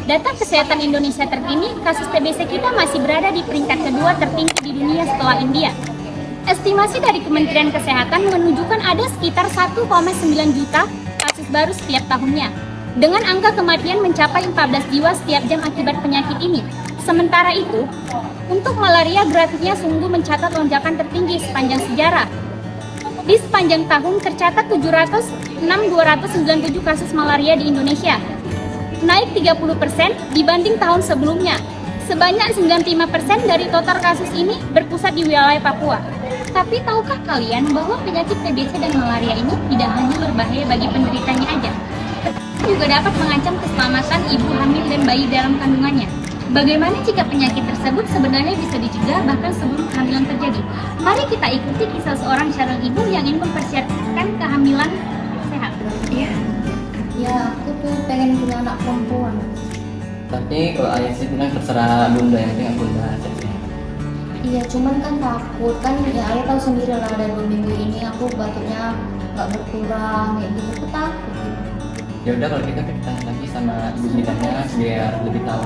Data kesehatan Indonesia terkini, kasus TBC kita masih berada di peringkat kedua tertinggi di dunia setelah India. Estimasi dari Kementerian Kesehatan menunjukkan ada sekitar 1,9 juta kasus baru setiap tahunnya, dengan angka kematian mencapai 14 jiwa setiap jam akibat penyakit ini. Sementara itu, untuk malaria grafiknya sungguh mencatat lonjakan tertinggi sepanjang sejarah. Di sepanjang tahun tercatat 706.297 kasus malaria di Indonesia, naik 30% dibanding tahun sebelumnya. Sebanyak 95% dari total kasus ini berpusat di wilayah Papua. Tapi tahukah kalian bahwa penyakit TBC dan malaria ini tidak hanya berbahaya bagi penderitanya aja, tetapi juga dapat mengancam keselamatan ibu hamil dan bayi dalam kandungannya. Bagaimana jika penyakit tersebut sebenarnya bisa dicegah bahkan sebelum kehamilan terjadi? Mari kita ikuti kisah seorang calon ibu yang ingin mempersiapkan kehamilan sehat. Iya. Ya, aku tuh pengen punya anak perempuan. Tapi kalau ayah sih bilang terserah bunda, yang penting bunda aja. Iya, cuman kan takut kan ya ayah tahu sendiri lah, dari 2 minggu ini aku batuknya nggak berkurang kayak gitu, aku takut. Ya udah kalau kita tanya lagi sama ibu bidangnya biar lebih tahu.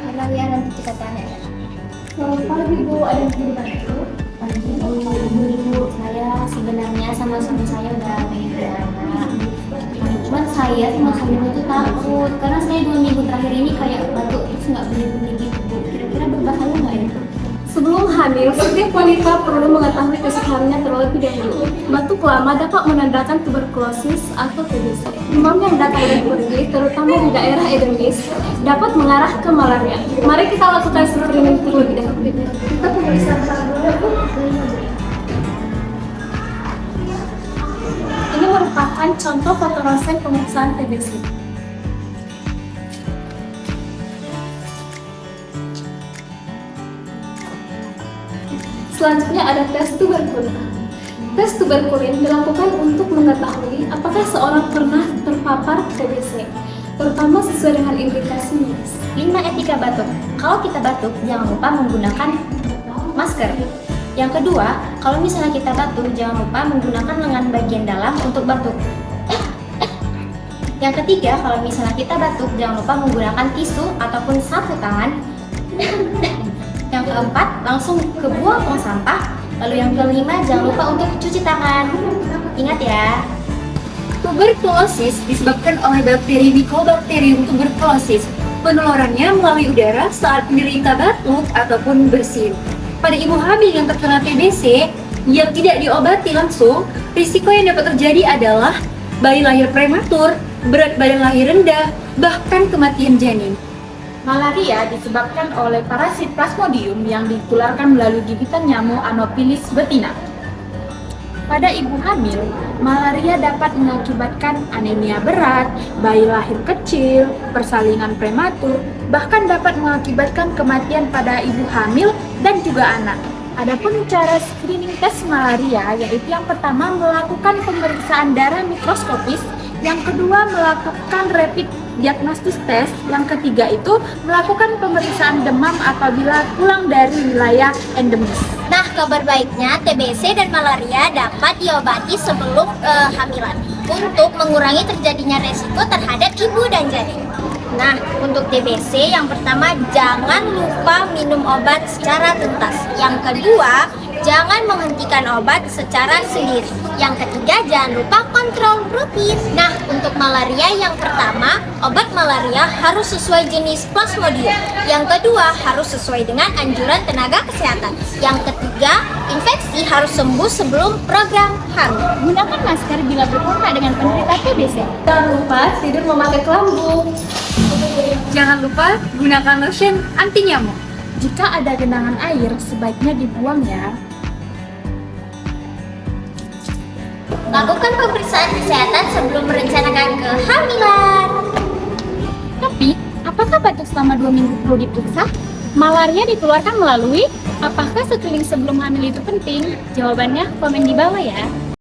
Karena ya nanti kita tanya ya. Selamat pagi Bu, ada yang bisa dibantu? Ibu, saya sebenarnya sama suami saya udah pengen punya anak. Cuman saya sama suami itu takut karena saya 2 minggu terakhir ini kayak batuk terus nggak berhenti gitu Bu. Kira-kira berbahaya nggak ya? Sebelum hamil, setiap wanita perlu mengetahui kesukaannya terlebih dahulu. Batuk lama dapat menandakan tuberkulosis atau TBC. Demam yang datang dan pergi, terutama di daerah endemis, dapat mengarah ke malaria. Mari kita lakukan screening terlebih dahulu. Kita pemeriksaan dulu. Ini merupakan contoh foto ronsen pemeriksaan TBC. Selanjutnya ada tes tuberkulin. Tes tuberkulin dilakukan untuk mengetahui apakah seorang pernah terpapar TBC, terutama sesuai dengan indikasi medis. 5 etika batuk. Kalau kita batuk, jangan lupa menggunakan masker. Yang kedua, kalau misalnya kita batuk, jangan lupa menggunakan lengan bagian dalam untuk batuk. Yang ketiga, kalau misalnya kita batuk, jangan lupa menggunakan tisu ataupun sapu tangan. Yang keempat, langsung ke buang tong sampah. Lalu yang kelima, jangan lupa untuk cuci tangan. Ingat ya. Tuberkulosis disebabkan oleh bakteri Mycobacterium tuberculosis. Penularannya melalui udara saat menderita batuk ataupun bersin. Pada ibu hamil yang terkena TBC yang tidak diobati langsung, risiko yang dapat terjadi adalah bayi lahir prematur, berat badan lahir rendah, bahkan kematian janin. Malaria disebabkan oleh parasit Plasmodium yang ditularkan melalui gigitan nyamuk Anopheles betina. Pada ibu hamil, malaria dapat mengakibatkan anemia berat, bayi lahir kecil, persalinan prematur, bahkan dapat mengakibatkan kematian pada ibu hamil dan juga anak. Adapun cara screening tes malaria yaitu yang pertama melakukan pemeriksaan darah mikroskopis, yang kedua melakukan rapid diagnostic test, yang ketiga itu melakukan pemeriksaan demam apabila pulang dari wilayah endemis. Nah, kabar baiknya TBC dan malaria dapat diobati sebelum kehamilan untuk mengurangi terjadinya resiko terhadap ibu dan janin. Nah, untuk TBC yang pertama jangan lupa minum obat secara tuntas. Yang kedua, jangan menghentikan obat secara sendiri. Yang ketiga, jangan lupa kontrol rutin. Nah, untuk malaria yang pertama, obat malaria harus sesuai jenis Plasmodium. Yang kedua, harus sesuai dengan anjuran tenaga kesehatan. Yang ketiga, infeksi harus sembuh sebelum program hamil. Gunakan masker bila berkontak dengan penderita TBC. Jangan lupa tidur memakai kelambu. Jangan lupa gunakan lotion anti nyamuk. Jika ada genangan air, sebaiknya dibuang ya. Lakukan pemeriksaan kesehatan sebelum merencanakan kehamilan. Tapi, apakah batuk selama 2 minggu perlu diperiksa? Malaria ditularkan melalui, apakah screening sebelum hamil itu penting? Jawabannya komen di bawah ya.